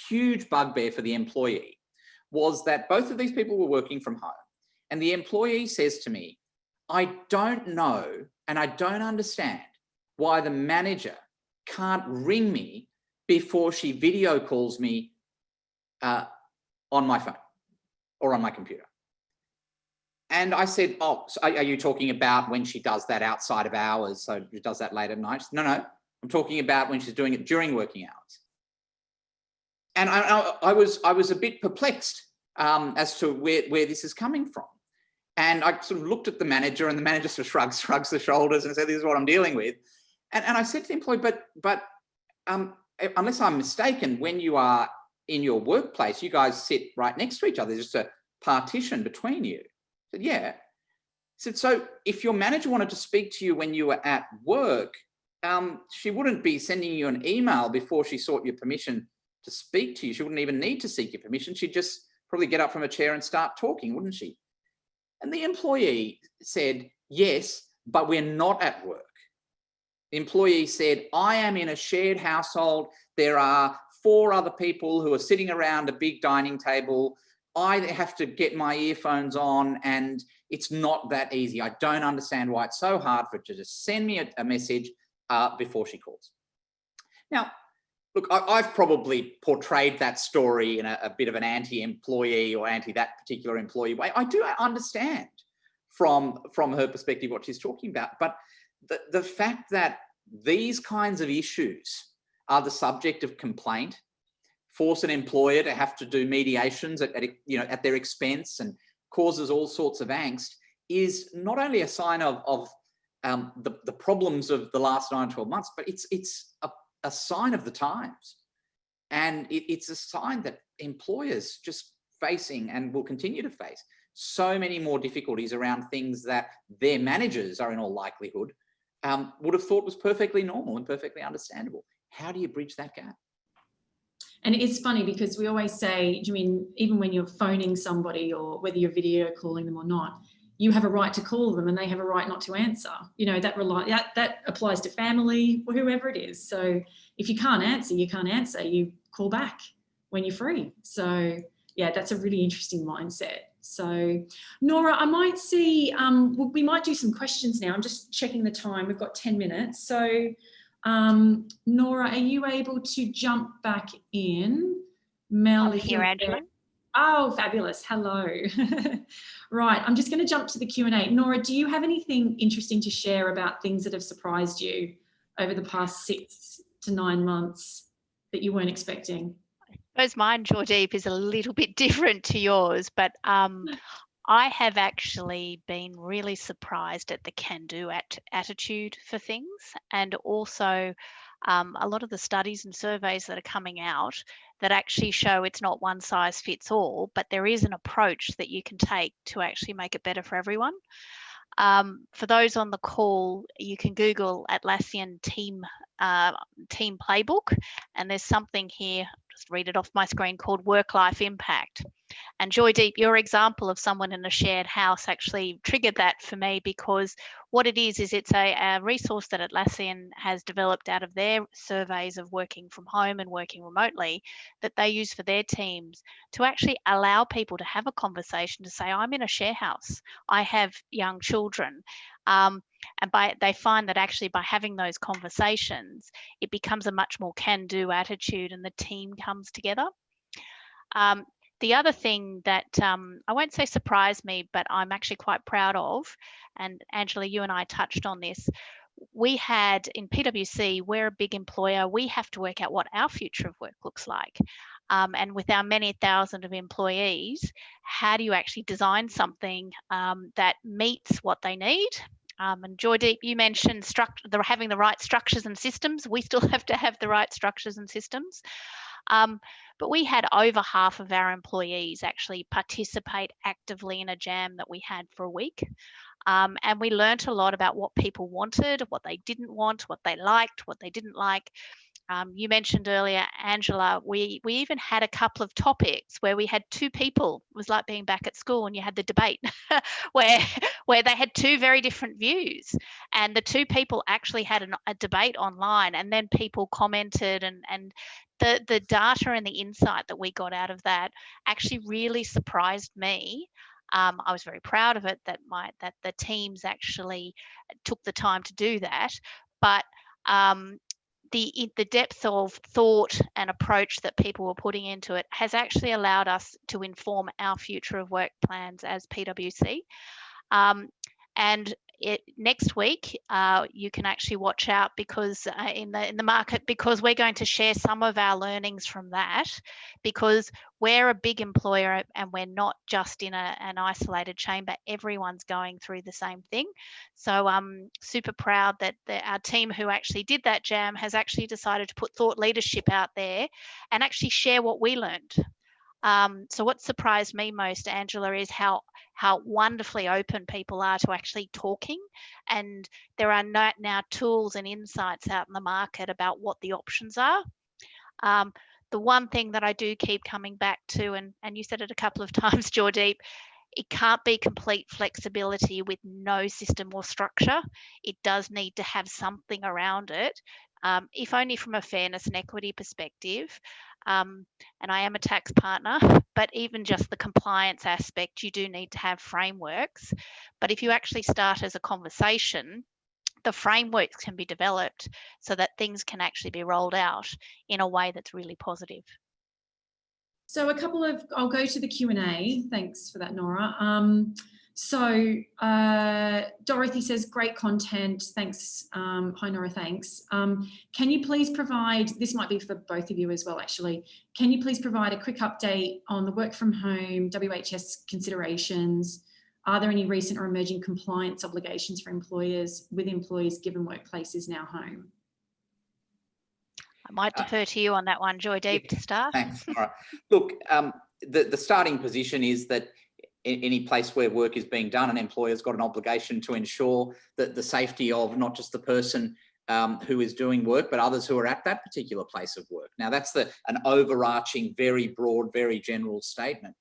huge bugbear for the employee was that both of these people were working from home. And the employee says to me, I don't know and I don't understand why the manager can't ring me before she video calls me on my phone or on my computer. And I said, oh, so are you talking about when she does that outside of hours? So she does that late at night? Said, no, I'm talking about when she's doing it during working hours. And I was a bit perplexed as to where this is coming from. And I sort of looked at the manager, and the manager sort of shrugs the shoulders and said, this is what I'm dealing with. And I said to the employee, but unless I'm mistaken, when you are in your workplace, you guys sit right next to each other. There's just a partition between you. I said, yeah. I said, so if your manager wanted to speak to you when you were at work, she wouldn't be sending you an email before she sought your permission to speak to you. She wouldn't even need to seek your permission. She'd just probably get up from a chair and start talking, wouldn't she? And the employee said, yes, but we're not at work. The employee said, I am in a shared household. There are 4 other people who are sitting around a big dining table. I have to get my earphones on, and it's not that easy. I don't understand why it's so hard for her to just send me a message before she calls. Now, look, I've probably portrayed that story in a bit of an anti-employee or anti-that particular employee way. I do understand from her perspective what she's talking about, but the fact that these kinds of issues are the subject of complaint, force an employer to have to do mediations at their expense, and causes all sorts of angst, is not only a sign of the problems of the last 9 or 12 months, but it's a sign of the times. And it's a sign that employers just facing and will continue to face so many more difficulties around things that their managers are in all likelihood would have thought was perfectly normal and perfectly understandable. How do you bridge that gap? And it's funny because we always say, I mean, even when you're phoning somebody or whether you're video calling them or not, you have a right to call them and they have a right not to answer. You know, that applies to family or whoever it is. So if you can't answer, you can't answer. You call back when you're free. So yeah, that's a really interesting mindset. So Norah, I might see, we might do some questions now. I'm just checking the time. We've got 10 minutes. So Norah, are you able to jump back in? Mel, I'm here, Angela. Oh, fabulous. Hello. Right. I'm just going to jump to the Q&A. Norah, do you have anything interesting to share about things that have surprised you over the past 6 to 9 months that you weren't expecting? I suppose mine, Joydeep, is a little bit different to yours, but I have actually been really surprised at the can-do attitude for things, and also a lot of the studies and surveys that are coming out that actually show it's not one size fits all, but there is an approach that you can take to actually make it better for everyone. For those on the call, you can Google Atlassian team playbook, and there's something here, just read it off my screen, called work-life impact. And Joydeep, your example of someone in a shared house actually triggered that for me, because what it is it's a resource that Atlassian has developed out of their surveys of working from home and working remotely that they use for their teams to actually allow people to have a conversation to say, I'm in a share house, I have young children. And they find that actually by having those conversations, it becomes a much more can-do attitude and the team comes together. The other thing that I won't say surprised me, but I'm actually quite proud of, and Angela, you and I touched on this, we had in PwC, we're a big employer, we have to work out what our future of work looks like. And with our many thousand of employees, how do you actually design something that meets what they need? And Joydeep, you mentioned having the right structures and systems. We still have to have the right structures and systems. But we had over half of our employees actually participate actively in a jam that we had for a week. And we learnt a lot about what people wanted, what they didn't want, what they liked, what they didn't like. You mentioned earlier, Angela, we even had a couple of topics where we had two people. It was like being back at school and you had the debate where they had two very different views. And the two people actually had a debate online, and then people commented, and the data and the insight that we got out of that actually really surprised me. I was very proud of it that the teams actually took the time to do that. But the depth of thought and approach that people were putting into it has actually allowed us to inform our future of work plans as PwC. And next week, you can actually watch out, because in the market, because we're going to share some of our learnings from that, because we're a big employer and we're not just in an isolated chamber. Everyone's going through the same thing. So I'm super proud that our team who actually did that jam has actually decided to put thought leadership out there and actually share what we learned. So what surprised me most, Angela, is how wonderfully open people are to actually talking. And there are now tools and insights out in the market about what the options are. The one thing that I do keep coming back to, and you said it a couple of times, Joydeep, it can't be complete flexibility with no system or structure. It does need to have something around it, if only from a fairness and equity perspective. And I am a tax partner, but even just the compliance aspect, you do need to have frameworks. But if you actually start as a conversation, the frameworks can be developed so that things can actually be rolled out in a way that's really positive. So I'll go to the Q&A. Thanks for that, Norah. Dorothy says, great content. Thanks. Hi, Norah, thanks. Can you please provide, this might be for both of you as well, actually. Can you please provide a quick update on the work from home, WHS considerations? Are there any recent or emerging compliance obligations for employers with employees given workplace is now home? I might defer to you on that one, Joydeep, to start. Thanks, Norah. Look, the starting position is that any place where work is being done, an employer's got an obligation to ensure that the safety of not just the person who is doing work, but others who are at that particular place of work. Now, that's an overarching, very broad, very general statement.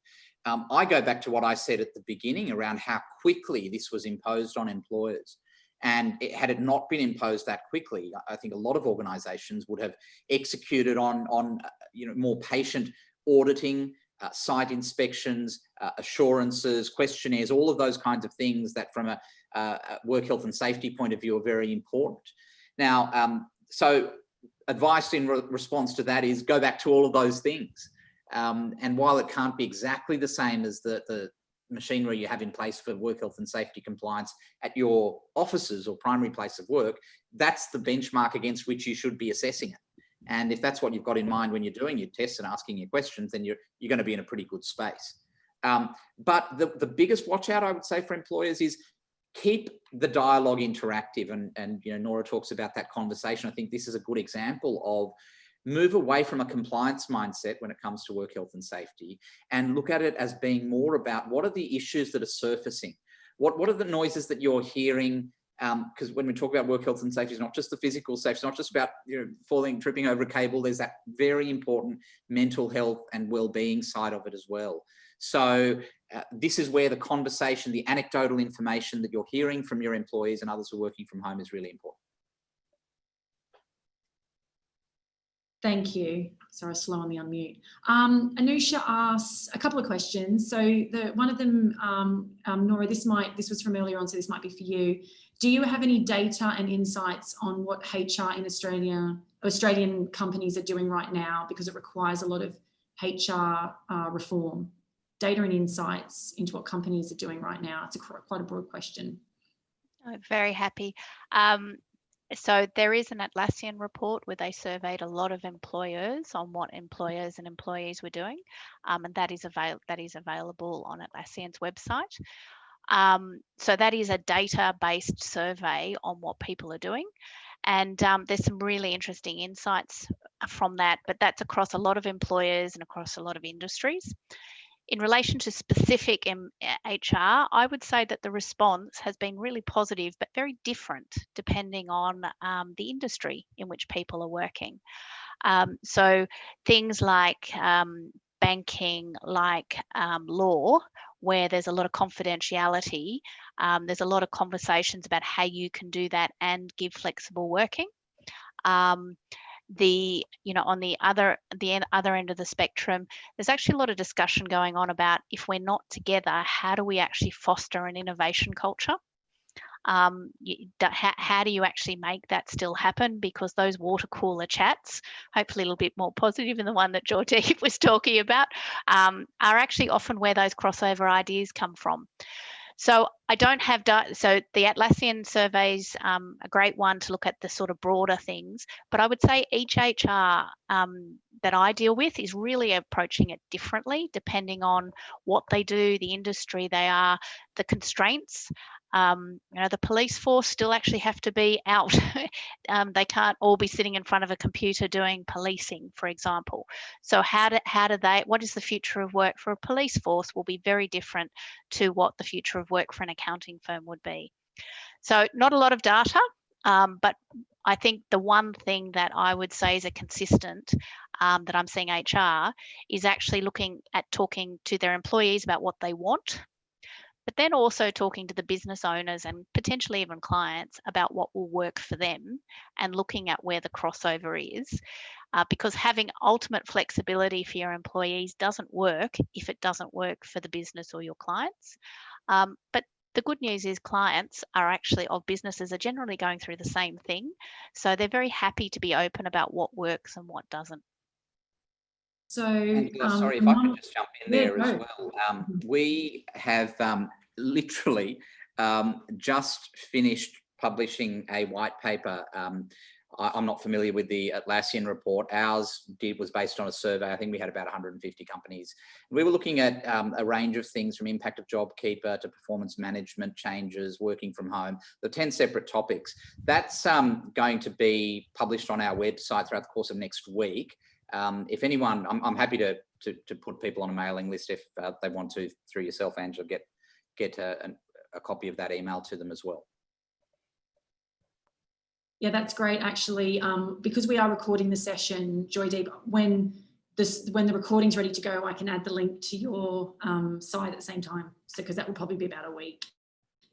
I go back to what I said at the beginning around how quickly this was imposed on employers. And had it not been imposed that quickly, I think a lot of organisations would have executed on more patient auditing, site inspections, assurances, questionnaires, all of those kinds of things that from a work health and safety point of view are very important. Now, so advice in response to that is go back to all of those things. And while it can't be exactly the same as the machinery you have in place for work health and safety compliance at your offices or primary place of work, that's the benchmark against which you should be assessing it. And if that's what you've got in mind when you're doing your tests and asking your questions, then you're going to be in a pretty good space. But the biggest watch out I would say for employers is keep the dialogue interactive. And Norah talks about that conversation. I think this is a good example of move away from a compliance mindset when it comes to work health and safety and look at it as being more about what are the issues that are surfacing? What are the noises that you're hearing? Because when we talk about work health and safety, it's not just the physical safety, it's not just about tripping over a cable. There's that very important mental health and well-being side of it as well. So this is where the conversation, the anecdotal information that you're hearing from your employees and others who are working from home is really important. Thank you. Sorry, slow on the unmute. Anusha asks a couple of questions. So one of them, Norah, this was from earlier on, so this might be for you. Do you have any data and insights on what HR in Australian companies are doing right now? Because it requires a lot of HR reform. Data and insights into what companies are doing right now. It's quite a broad question. I'm very happy. So there is an Atlassian report where they surveyed a lot of employers on what employers and employees were doing, and that is available on Atlassian's website. So that is a data-based survey on what people are doing, and there's some really interesting insights from that, but that's across a lot of employers and across a lot of industries. In relation to specific HR, I would say that the response has been really positive, but very different depending on the industry in which people are working. So things like banking, like law, where there's a lot of confidentiality, there's a lot of conversations about how you can do that and give flexible working. On the other end of the spectrum, there's actually a lot of discussion going on about, if we're not together, how do we actually foster an innovation culture? How do you actually make that still happen? Because those water cooler chats, hopefully a little bit more positive than the one that Joydeep was talking about, are actually often where those crossover ideas come from. So I don't have data. So the Atlassian survey's a great one to look at the sort of broader things, but I would say each HR that I deal with is really approaching it differently depending on what they do, the industry they are, the constraints. The police force still actually have to be out. They can't all be sitting in front of a computer doing policing, for example. So what is the future of work for a police force will be very different to what the future of work for an accounting firm would be. So not a lot of data, but I think the one thing that I would say is a consistent that I'm seeing HR is actually looking at talking to their employees about what they want, but then also talking to the business owners and potentially even clients about what will work for them and looking at where the crossover is. Because having ultimate flexibility for your employees doesn't work if it doesn't work for the business or your clients. But the good news is clients of businesses are generally going through the same thing. So they're very happy to be open about what works and what doesn't. So, sorry, if I could just jump in there as well. We have literally just finished publishing a white paper. I'm not familiar with the Atlassian report. Ours was based on a survey. I think we had about 150 companies. We were looking at a range of things from impact of JobKeeper to performance management changes, working from home, the 10 separate topics. That's going to be published on our website throughout the course of next week. If anyone, I'm happy to put people on a mailing list if they want to, through yourself, Angela, get a copy of that email to them as well. Yeah, that's great, actually, because we are recording the session, Joydeep, when the recording's ready to go, I can add the link to your site at the same time, so because that will probably be about a week.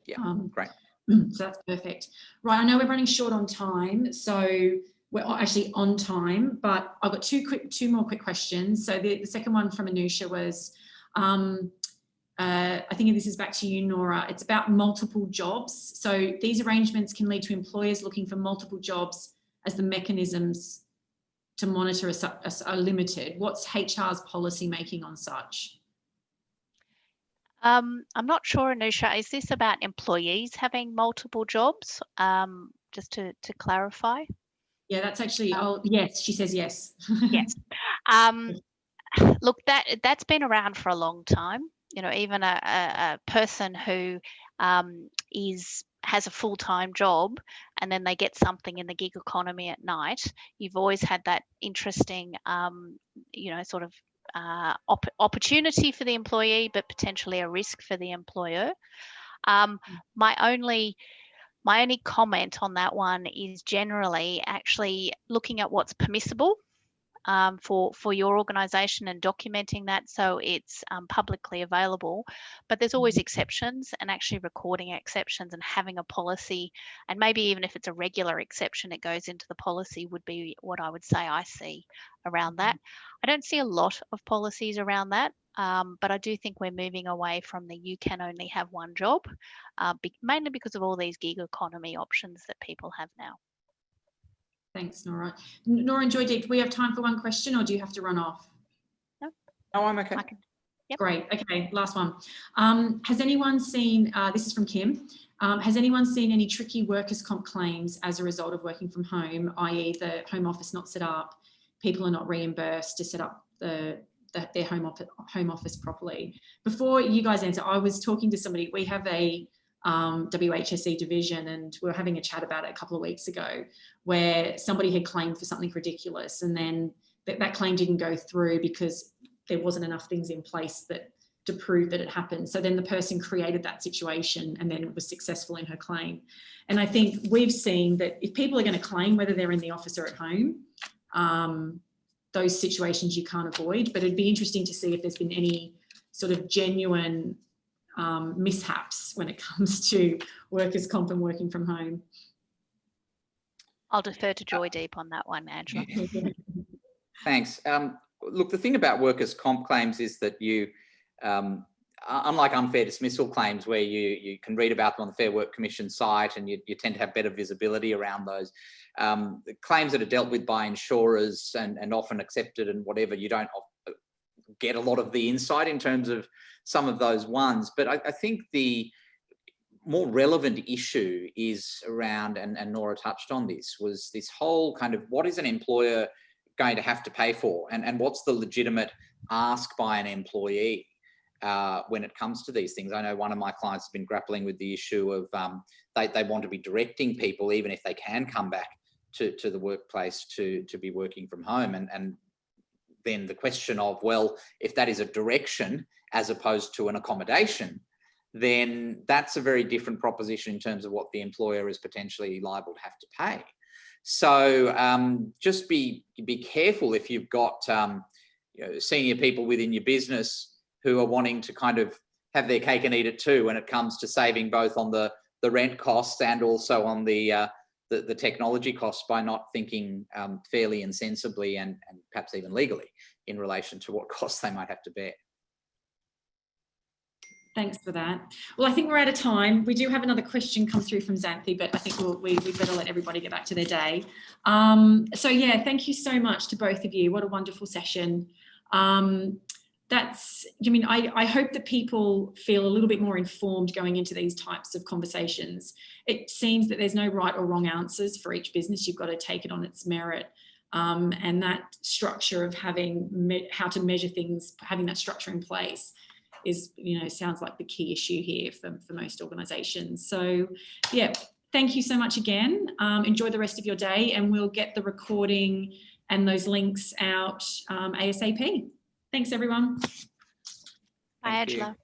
Yeah, great. So that's perfect. Right, I know we're running short on time, so we're actually on time, but I've got two more quick questions. So the second one from Anusha was, I think this is back to you, Norah. It's about multiple jobs. So these arrangements can lead to employers looking for multiple jobs as the mechanisms to monitor are limited. What's HR's policy making on such? I'm not sure, Anusha. Is this about employees having multiple jobs? Just to clarify. Yeah, that's actually, yes, she says yes. Yes. Look, that's been around for a long time. Even a person who has a full-time job and then they get something in the gig economy at night, you've always had that interesting, sort of opportunity for the employee, but potentially a risk for the employer. My only comment on that one is generally actually looking at what's permissible for your organisation and documenting that so it's publicly available. But there's always exceptions, and actually recording exceptions and having a policy, and maybe even if it's a regular exception, it goes into the policy, would be what I would say I see around that. I don't see a lot of policies around that, but I do think we're moving away from the you can only have one job, mainly because of all these gig economy options that people have now. Thanks, Norah. Norah and Joydeep, do we have time for one question or do you have to run off? No, I'm okay. Yep. Great. Okay, last one. Has anyone seen, this is from Kim, has anyone seen any tricky workers' comp claims as a result of working from home, i.e. the home office not set up, people are not reimbursed to set up their home office properly? Before you guys answer, I was talking to somebody. We have a WHSE division, and we were having a chat about it a couple of weeks ago, where somebody had claimed for something ridiculous, and then that claim didn't go through because there wasn't enough things in place to prove that it happened. So then the person created that situation and then was successful in her claim. And I think we've seen that if people are going to claim, whether they're in the office or at home, those situations you can't avoid. But it'd be interesting to see if there's been any sort of genuine mishaps when it comes to workers' comp and working from home. I'll defer to Joydeep on that one, Angela. Thanks. Look, the thing about workers' comp claims is that you, unlike unfair dismissal claims where you can read about them on the Fair Work Commission site and you tend to have better visibility around those, the claims that are dealt with by insurers and often accepted and whatever, you don't get a lot of the insight in terms of some of those ones. But I think the more relevant issue is around, and Norah touched on this, was this whole kind of what is an employer going to have to pay for, and what's the legitimate ask by an employee when it comes to these things. I know one of my clients has been grappling with the issue of they want to be directing people, even if they can come back to the workplace, to be working from home, and then the question of, well, if that is a direction as opposed to an accommodation, then that's a very different proposition in terms of what the employer is potentially liable to have to pay. So just be careful if you've got senior people within your business who are wanting to kind of have their cake and eat it too when it comes to saving both on the rent costs and also on the technology costs, by not thinking fairly and sensibly and perhaps even legally in relation to what costs they might have to bear. Thanks for that. Well, I think we're out of time. We do have another question come through from Xanthi, but I think we better let everybody get back to their day. So yeah, thank you so much to both of you. What a wonderful session. I hope that people feel a little bit more informed going into these types of conversations. It seems that there's no right or wrong answers for each business. You've got to take it on its merit. And that structure of having how to measure things, having that structure in place is, sounds like the key issue here for most organisations. So yeah, thank you so much again. Enjoy the rest of your day, and we'll get the recording and those links out ASAP. Thanks, everyone. Bye, Angela.